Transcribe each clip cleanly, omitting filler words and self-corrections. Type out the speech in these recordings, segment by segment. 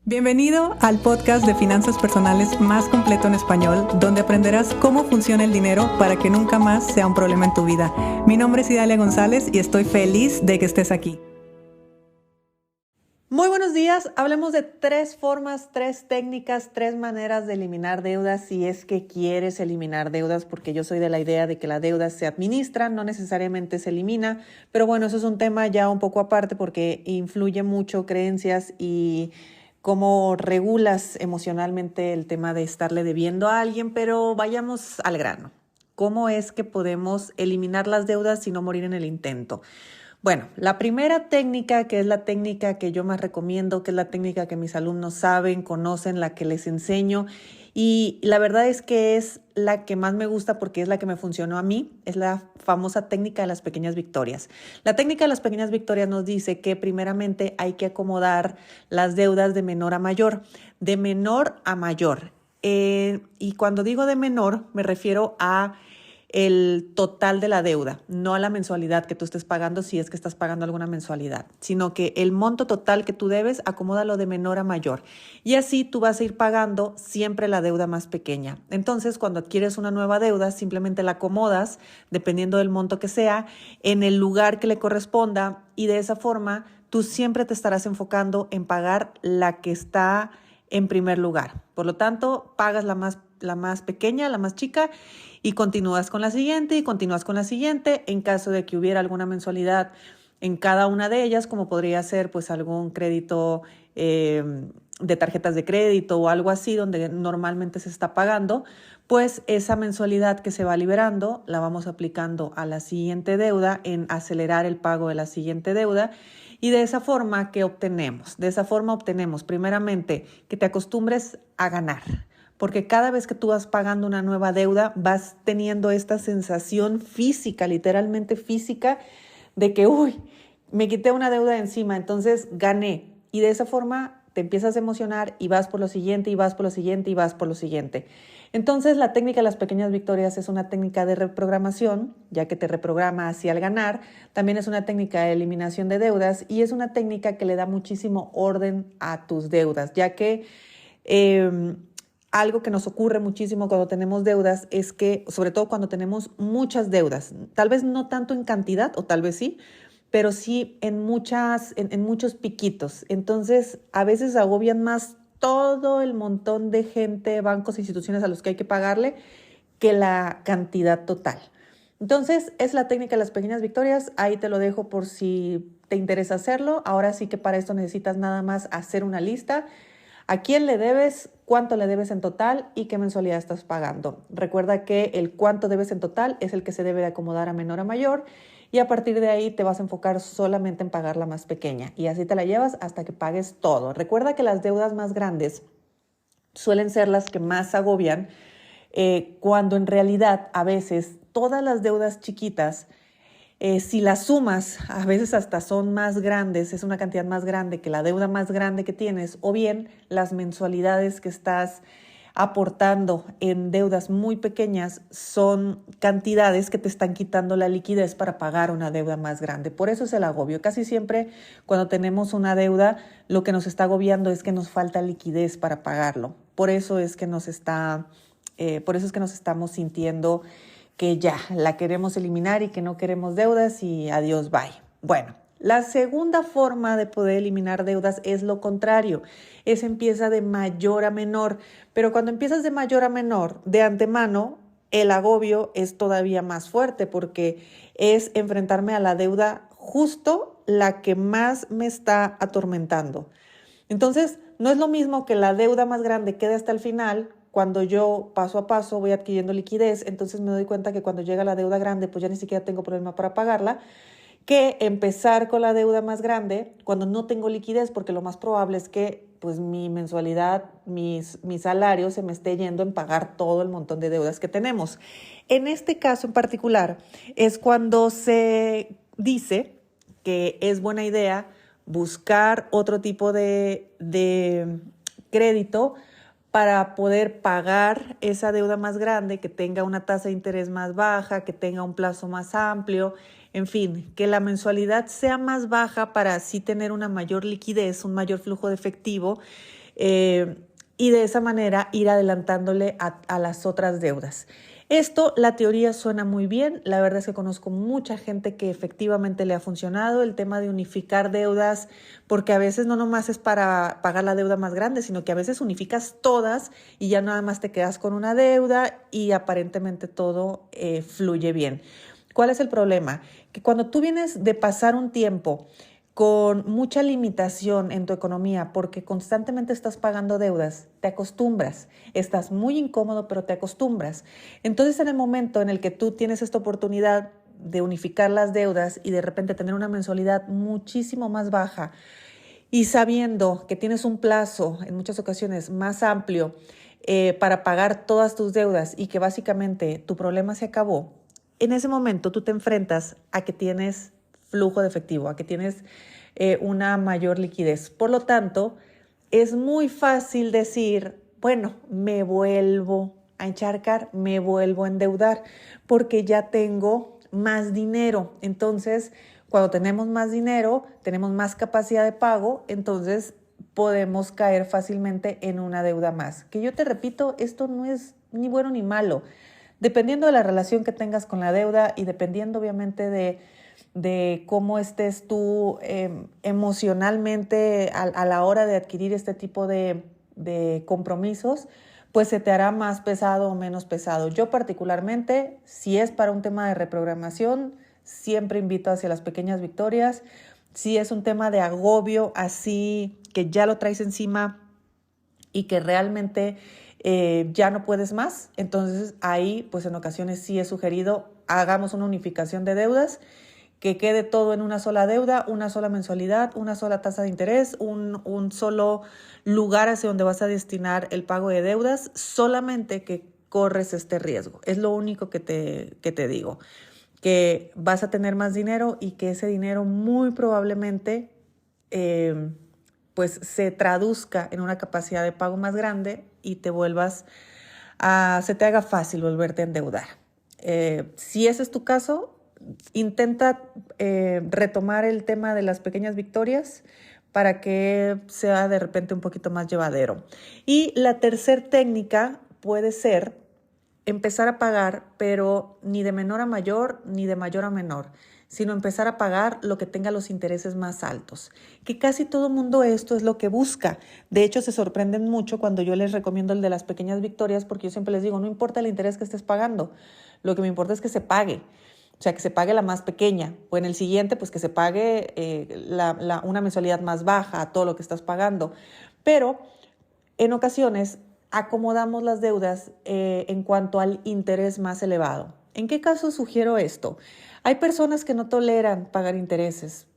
Bienvenido al podcast de finanzas personales más completo en español, donde aprenderás cómo funciona el dinero para que nunca más sea un problema en tu vida. Mi nombre es Idalia González y estoy feliz de que estés aquí. Muy buenos días. Hablemos de 3 formas, 3 técnicas, 3 maneras de eliminar deudas si es que quieres eliminar deudas, porque yo soy de la idea de que la deuda se administra, no necesariamente se elimina, pero bueno, eso es un tema ya un poco aparte porque influye mucho creencias y cómo regulas emocionalmente el tema de estarle debiendo a alguien, pero vayamos al grano. ¿Cómo es que podemos eliminar las deudas y no morir en el intento? Bueno, la primera técnica, que es la técnica que yo más recomiendo, que es la técnica que mis alumnos saben, conocen, la que les enseño, y la verdad es que es la que más me gusta porque es la que me funcionó a mí, es la famosa técnica de las pequeñas victorias. La técnica de las pequeñas victorias nos dice que primeramente hay que acomodar las deudas de menor a mayor, de menor a mayor. Y cuando digo de menor, me refiero a el total de la deuda, no a la mensualidad que tú estés pagando si es que estás pagando alguna mensualidad, sino que el monto total que tú debes, acomódalo de menor a mayor. Y así tú vas a ir pagando siempre la deuda más pequeña. Entonces, cuando adquieres una nueva deuda, simplemente la acomodas, dependiendo del monto que sea, en el lugar que le corresponda y de esa forma tú siempre te estarás enfocando en pagar la que está en primer lugar. Por lo tanto, pagas la más pequeña, la más chica, y continúas con la siguiente y continúas con la siguiente en caso de que hubiera alguna mensualidad en cada una de ellas, como podría ser pues algún crédito de tarjetas de crédito o algo así donde normalmente se está pagando, pues esa mensualidad que se va liberando la vamos aplicando a la siguiente deuda en acelerar el pago de la siguiente deuda. Y de esa forma, ¿qué obtenemos? De esa forma obtenemos primeramente que te acostumbres a ganar. Porque cada vez que tú vas pagando una nueva deuda, vas teniendo esta sensación física, literalmente física, de que, me quité una deuda de encima, entonces gané. Y de esa forma te empiezas a emocionar y vas por lo siguiente, y vas por lo siguiente, y vas por lo siguiente. Entonces, la técnica de las pequeñas victorias es una técnica de reprogramación, ya que te reprograma hacia el ganar. También es una técnica de eliminación de deudas y es una técnica que le da muchísimo orden a tus deudas, ya que algo que nos ocurre muchísimo cuando tenemos deudas es que, sobre todo cuando tenemos muchas deudas, tal vez no tanto en cantidad, o tal vez sí, pero sí en muchos piquitos. Entonces, a veces agobian más todo el montón de gente, bancos, instituciones a los que hay que pagarle, que la cantidad total. Entonces, es la técnica de las pequeñas victorias. Ahí te lo dejo por si te interesa hacerlo. Ahora sí que para esto necesitas nada más hacer una lista. ¿A quién le debes? ¿Cuánto le debes en total? ¿Y qué mensualidad estás pagando? Recuerda que el cuánto debes en total es el que se debe de acomodar a menor a mayor y a partir de ahí te vas a enfocar solamente en pagar la más pequeña y así te la llevas hasta que pagues todo. Recuerda que las deudas más grandes suelen ser las que más agobian cuando en realidad a veces todas las deudas chiquitas si las sumas, a veces hasta son más grandes, es una cantidad más grande que la deuda más grande que tienes, o bien las mensualidades que estás aportando en deudas muy pequeñas son cantidades que te están quitando la liquidez para pagar una deuda más grande. Por eso es el agobio. Casi siempre cuando tenemos una deuda, lo que nos está agobiando es que nos falta liquidez para pagarlo. Por eso es que nos estamos sintiendo que ya la queremos eliminar y que no queremos deudas y adiós, bye. Bueno, la segunda forma de poder eliminar deudas es lo contrario, empieza de mayor a menor, pero cuando empiezas de mayor a menor, de antemano, el agobio es todavía más fuerte porque es enfrentarme a la deuda justo la que más me está atormentando. Entonces, no es lo mismo que la deuda más grande quede hasta el final. Cuando yo paso a paso voy adquiriendo liquidez, entonces me doy cuenta que cuando llega la deuda grande, pues ya ni siquiera tengo problema para pagarla, que empezar con la deuda más grande cuando no tengo liquidez, porque lo más probable es que pues mi mensualidad, mi salario se me esté yendo en pagar todo el montón de deudas que tenemos. En este caso en particular es cuando se dice que es buena idea buscar otro tipo de crédito para poder pagar esa deuda más grande, que tenga una tasa de interés más baja, que tenga un plazo más amplio, en fin, que la mensualidad sea más baja para así tener una mayor liquidez, un mayor flujo de efectivo y de esa manera ir adelantándole a las otras deudas. Esto, la teoría suena muy bien. La verdad es que conozco mucha gente que efectivamente le ha funcionado el tema de unificar deudas, porque a veces no nomás es para pagar la deuda más grande, sino que a veces unificas todas y ya nada más te quedas con una deuda y aparentemente todo fluye bien. ¿Cuál es el problema? Que cuando tú vienes de pasar un tiempo con mucha limitación en tu economía porque constantemente estás pagando deudas, te acostumbras, estás muy incómodo, pero te acostumbras. Entonces, en el momento en el que tú tienes esta oportunidad de unificar las deudas y de repente tener una mensualidad muchísimo más baja y sabiendo que tienes un plazo en muchas ocasiones más amplio para pagar todas tus deudas y que básicamente tu problema se acabó, en ese momento tú te enfrentas a que tienes flujo de efectivo, a que tienes una mayor liquidez. Por lo tanto, es muy fácil decir, bueno, me vuelvo a encharcar, me vuelvo a endeudar, porque ya tengo más dinero. Entonces, cuando tenemos más dinero, tenemos más capacidad de pago, entonces podemos caer fácilmente en una deuda más. Que yo te repito, esto no es ni bueno ni malo. Dependiendo de la relación que tengas con la deuda y dependiendo obviamente de cómo estés tú emocionalmente a la hora de adquirir este tipo de compromisos, pues se te hará más pesado o menos pesado. Yo particularmente, si es para un tema de reprogramación, siempre invito hacia las pequeñas victorias. Si es un tema de agobio, así que ya lo traes encima y que realmente ya no puedes más, entonces ahí pues en ocasiones sí he sugerido hagamos una unificación de deudas, que quede todo en una sola deuda, una sola mensualidad, una sola tasa de interés, un solo lugar hacia donde vas a destinar el pago de deudas, solamente que corres este riesgo. Es lo único que te digo, que vas a tener más dinero y que ese dinero muy probablemente pues se traduzca en una capacidad de pago más grande y se te haga fácil volverte a endeudar. Si ese es tu caso, intenta retomar el tema de las pequeñas victorias para que sea de repente un poquito más llevadero. Y la tercera técnica puede ser empezar a pagar, pero ni de menor a mayor, ni de mayor a menor, sino empezar a pagar lo que tenga los intereses más altos. Que casi todo mundo esto es lo que busca. De hecho, se sorprenden mucho cuando yo les recomiendo el de las pequeñas victorias, porque yo siempre les digo, no importa el interés que estés pagando, lo que me importa es que se pague. O sea, que se pague la más pequeña, o en el siguiente, pues que se pague una mensualidad más baja a todo lo que estás pagando. Pero en ocasiones acomodamos las deudas en cuanto al interés más elevado. ¿En qué caso sugiero esto? Hay personas que no toleran pagar intereses.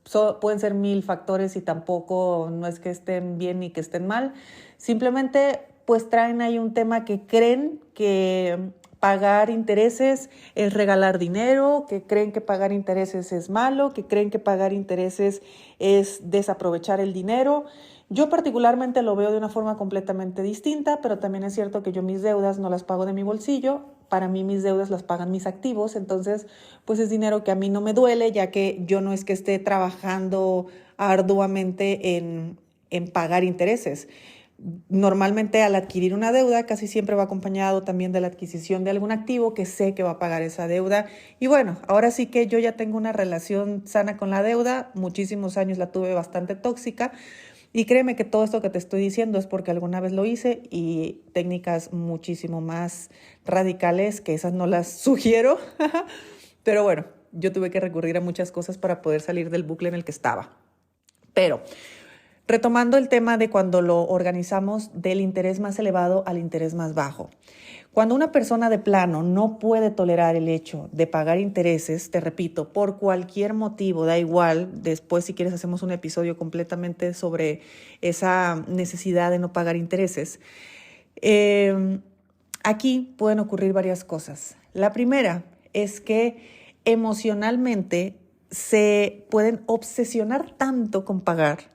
Pueden ser 1000 factores y tampoco no es que estén bien ni que estén mal. Simplemente pues traen ahí un tema que creen que pagar intereses es regalar dinero, que creen que pagar intereses es malo, que creen que pagar intereses es desaprovechar el dinero. Yo particularmente lo veo de una forma completamente distinta, pero también es cierto que yo mis deudas no las pago de mi bolsillo. Para mí mis deudas las pagan mis activos, entonces pues es dinero que a mí no me duele, ya que yo no es que esté trabajando arduamente en pagar intereses. Normalmente al adquirir una deuda casi siempre va acompañado también de la adquisición de algún activo que sé que va a pagar esa deuda. Y bueno, ahora sí que yo ya tengo una relación sana con la deuda, muchísimos años la tuve bastante tóxica. Y créeme que todo esto que te estoy diciendo es porque alguna vez lo hice y técnicas muchísimo más radicales que esas no las sugiero. Pero bueno, yo tuve que recurrir a muchas cosas para poder salir del bucle en el que estaba. Pero retomando el tema de cuando lo organizamos del interés más elevado al interés más bajo. Cuando una persona de plano no puede tolerar el hecho de pagar intereses, te repito, por cualquier motivo, da igual, después si quieres hacemos un episodio completamente sobre esa necesidad de no pagar intereses. Aquí pueden ocurrir varias cosas. La primera es que emocionalmente se pueden obsesionar tanto con pagar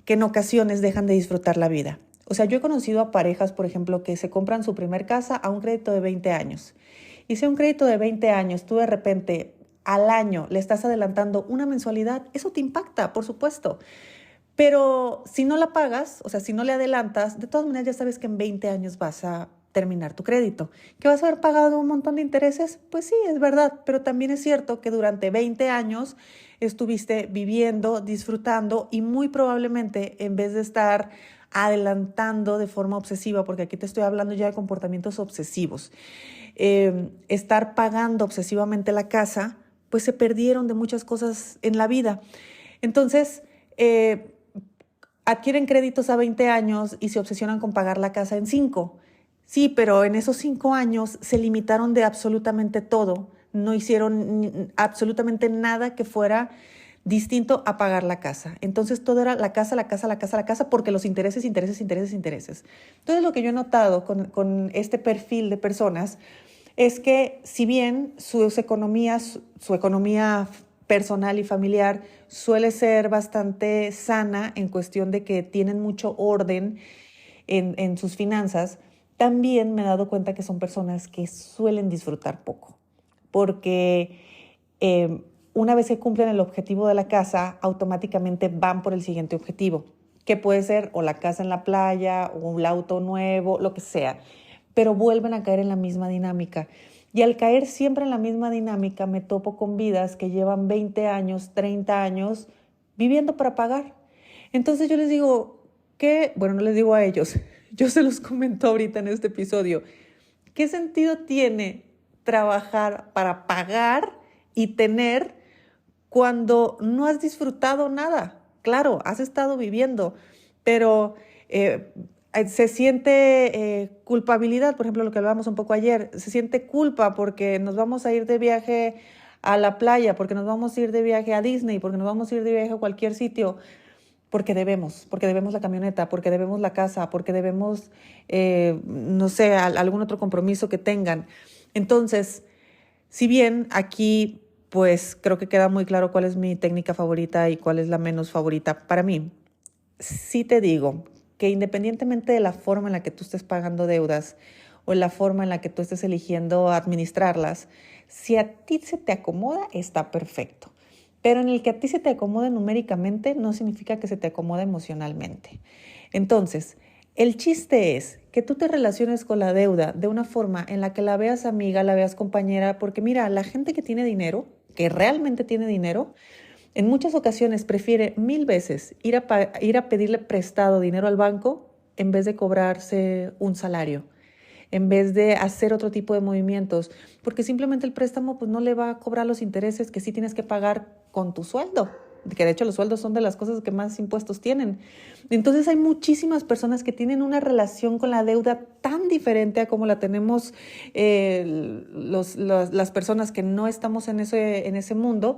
que en ocasiones dejan de disfrutar la vida. O sea, yo he conocido a parejas, por ejemplo, que se compran su primer casa a un crédito de 20 años. Y si a un crédito de 20 años tú de repente al año le estás adelantando una mensualidad, eso te impacta, por supuesto. Pero si no la pagas, o sea, si no le adelantas, de todas maneras ya sabes que en 20 años vas a terminar tu crédito. ¿Que vas a haber pagado un montón de intereses? Pues sí, es verdad, pero también es cierto que durante 20 años estuviste viviendo, disfrutando y muy probablemente en vez de estar adelantando de forma obsesiva, porque aquí te estoy hablando ya de comportamientos obsesivos, estar pagando obsesivamente la casa, pues se perdieron de muchas cosas en la vida. Entonces, adquieren créditos a 20 años y se obsesionan con pagar la casa en 5. Sí, pero en esos 5 años se limitaron de absolutamente todo. No hicieron absolutamente nada que fuera distinto a pagar la casa. Entonces todo era la casa, la casa, la casa, la casa, porque los intereses, intereses, intereses, intereses. Entonces lo que yo he notado con este perfil de personas es que si bien su economía personal y familiar suele ser bastante sana en cuestión de que tienen mucho orden en sus finanzas, también me he dado cuenta que son personas que suelen disfrutar poco, porque una vez que cumplen el objetivo de la casa, automáticamente van por el siguiente objetivo, que puede ser o la casa en la playa o un auto nuevo, lo que sea, pero vuelven a caer en la misma dinámica. Y al caer siempre en la misma dinámica, me topo con vidas que llevan 20 años, 30 años viviendo para pagar. Entonces yo les digo, bueno, no les digo a ellos, yo se los comento ahorita en este episodio, ¿qué sentido tiene trabajar para pagar y tener cuando no has disfrutado nada? Claro, has estado viviendo, pero se siente culpabilidad, por ejemplo, lo que hablábamos un poco ayer, se siente culpa porque nos vamos a ir de viaje a la playa, porque nos vamos a ir de viaje a Disney, porque nos vamos a ir de viaje a cualquier sitio, porque debemos la camioneta, porque debemos la casa, porque debemos, no sé, algún otro compromiso que tengan. Entonces, si bien aquí, pues creo que queda muy claro cuál es mi técnica favorita y cuál es la menos favorita para mí, sí te digo que independientemente de la forma en la que tú estés pagando deudas o la forma en la que tú estés eligiendo administrarlas, si a ti se te acomoda, está perfecto. Pero en el que a ti se te acomode numéricamente no significa que se te acomode emocionalmente. Entonces, el chiste es que tú te relaciones con la deuda de una forma en la que la veas amiga, la veas compañera, porque mira, la gente que tiene dinero, que realmente tiene dinero, en muchas ocasiones prefiere 1000 veces ir a pedirle prestado dinero al banco en vez de cobrarse un salario, en vez de hacer otro tipo de movimientos, porque simplemente el préstamo pues, no le va a cobrar los intereses que sí tienes que pagar con tu sueldo, que de hecho los sueldos son de las cosas que más impuestos tienen. Entonces hay muchísimas personas que tienen una relación con la deuda tan diferente a como la tenemos las personas que no estamos en ese mundo,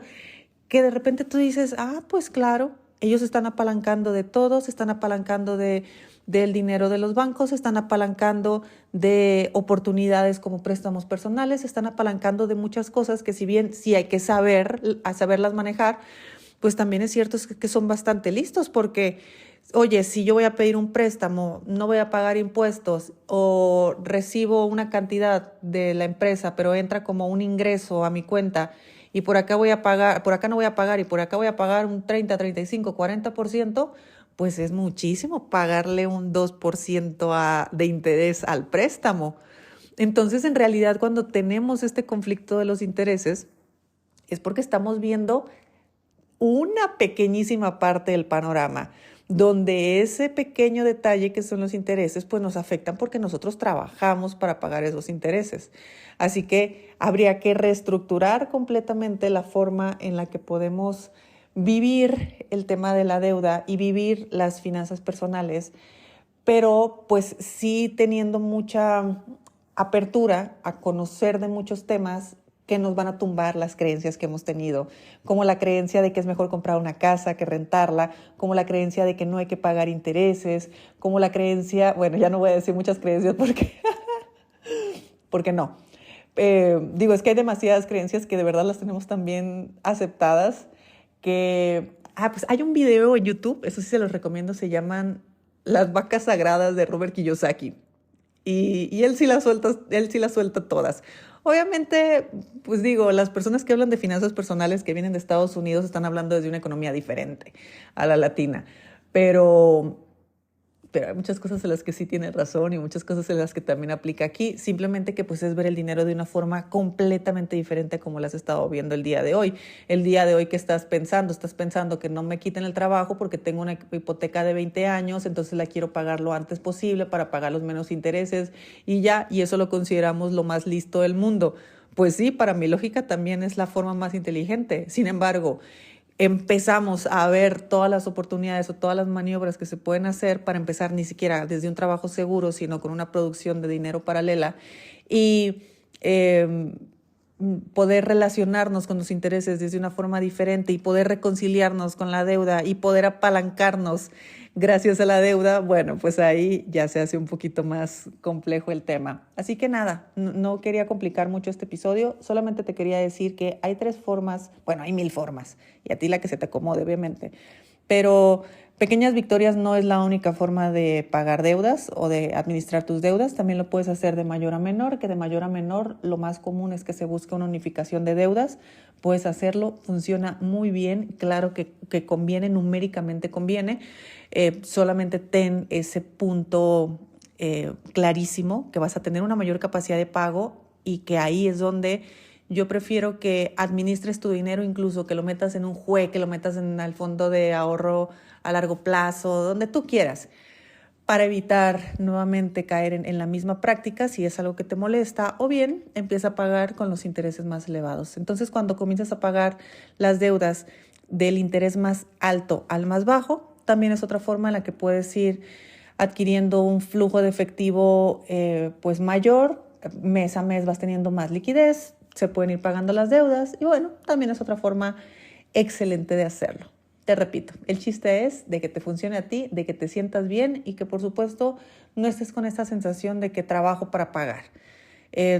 que de repente tú dices, pues claro, ellos están apalancando de todo, se están apalancando del dinero de los bancos, se están apalancando de oportunidades como préstamos personales, se están apalancando de muchas cosas que si bien sí hay que saberlas manejar, pues también es cierto que son bastante listos porque, oye, si yo voy a pedir un préstamo, no voy a pagar impuestos o recibo una cantidad de la empresa, pero entra como un ingreso a mi cuenta y por acá voy a pagar, por acá no voy a pagar y por acá voy a pagar un 30, 35, 40%, pues es muchísimo pagarle un 2% de interés al préstamo. Entonces, en realidad, cuando tenemos este conflicto de los intereses, es porque estamos viendo una pequeñísima parte del panorama, donde ese pequeño detalle que son los intereses, pues nos afectan porque nosotros trabajamos para pagar esos intereses. Así que habría que reestructurar completamente la forma en la que podemos vivir el tema de la deuda y vivir las finanzas personales, pero pues sí teniendo mucha apertura a conocer de muchos temas que nos van a tumbar las creencias que hemos tenido, como la creencia de que es mejor comprar una casa que rentarla, como la creencia de que no hay que pagar intereses, como la creencia, bueno, ya no voy a decir muchas creencias porque no. Es que hay demasiadas creencias que de verdad las tenemos también aceptadas, pues hay un video en YouTube, eso sí se los recomiendo, se llaman Las vacas sagradas de Robert Kiyosaki. Y él sí las suelta todas. Obviamente, pues las personas que hablan de finanzas personales que vienen de Estados Unidos están hablando desde una economía diferente a la latina. pero hay muchas cosas en las que sí tiene razón y muchas cosas en las que también aplica aquí. Simplemente que pues es ver el dinero de una forma completamente diferente a como lo has estado viendo el día de hoy. El día de hoy, ¿qué estás pensando? Estás pensando que no me quiten el trabajo porque tengo una hipoteca de 20 años, entonces la quiero pagar lo antes posible para pagar los menos intereses y ya, y eso lo consideramos lo más listo del mundo. Pues sí, para mi lógica también es la forma más inteligente. Sin embargo, empezamos a ver todas las oportunidades o todas las maniobras que se pueden hacer para empezar ni siquiera desde un trabajo seguro, sino con una producción de dinero paralela y poder relacionarnos con los intereses desde una forma diferente y poder reconciliarnos con la deuda y poder apalancarnos gracias a la deuda, bueno, pues ahí ya se hace un poquito más complejo el tema. Así que nada, no quería complicar mucho este episodio, solamente te quería decir que hay 3 formas, bueno, hay 1000 formas, y a ti la que se te acomode, obviamente, pero pequeñas victorias no es la única forma de pagar deudas o de administrar tus deudas. También lo puedes hacer de mayor a menor, que de mayor a menor lo más común es que se busque una unificación de deudas. Puedes hacerlo, funciona muy bien. Claro que conviene, numéricamente conviene. Solamente ten ese punto clarísimo, que vas a tener una mayor capacidad de pago y que ahí es donde yo prefiero que administres tu dinero, incluso que lo metas en un JUE, que lo metas en el fondo de ahorro a largo plazo, donde tú quieras, para evitar nuevamente caer en la misma práctica si es algo que te molesta, o bien empieza a pagar con los intereses más elevados. Entonces, cuando comienzas a pagar las deudas del interés más alto al más bajo, también es otra forma en la que puedes ir adquiriendo un flujo de efectivo pues mayor. Mes a mes vas teniendo más liquidez, se pueden ir pagando las deudas y bueno, también es otra forma excelente de hacerlo. Te repito, el chiste es de que te funcione a ti, de que te sientas bien y que por supuesto no estés con esta sensación de que trabajo para pagar.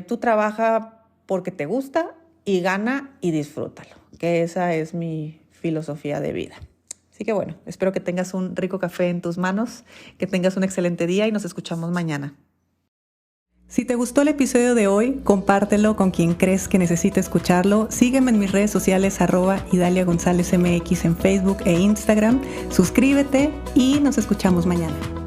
Tú trabaja porque te gusta y gana y disfrútalo, que esa es mi filosofía de vida. Así que bueno, espero que tengas un rico café en tus manos, que tengas un excelente día y nos escuchamos mañana. Si te gustó el episodio de hoy, compártelo con quien crees que necesite escucharlo. Sígueme en mis redes sociales @Idalia González MX en Facebook e Instagram. Suscríbete y nos escuchamos mañana.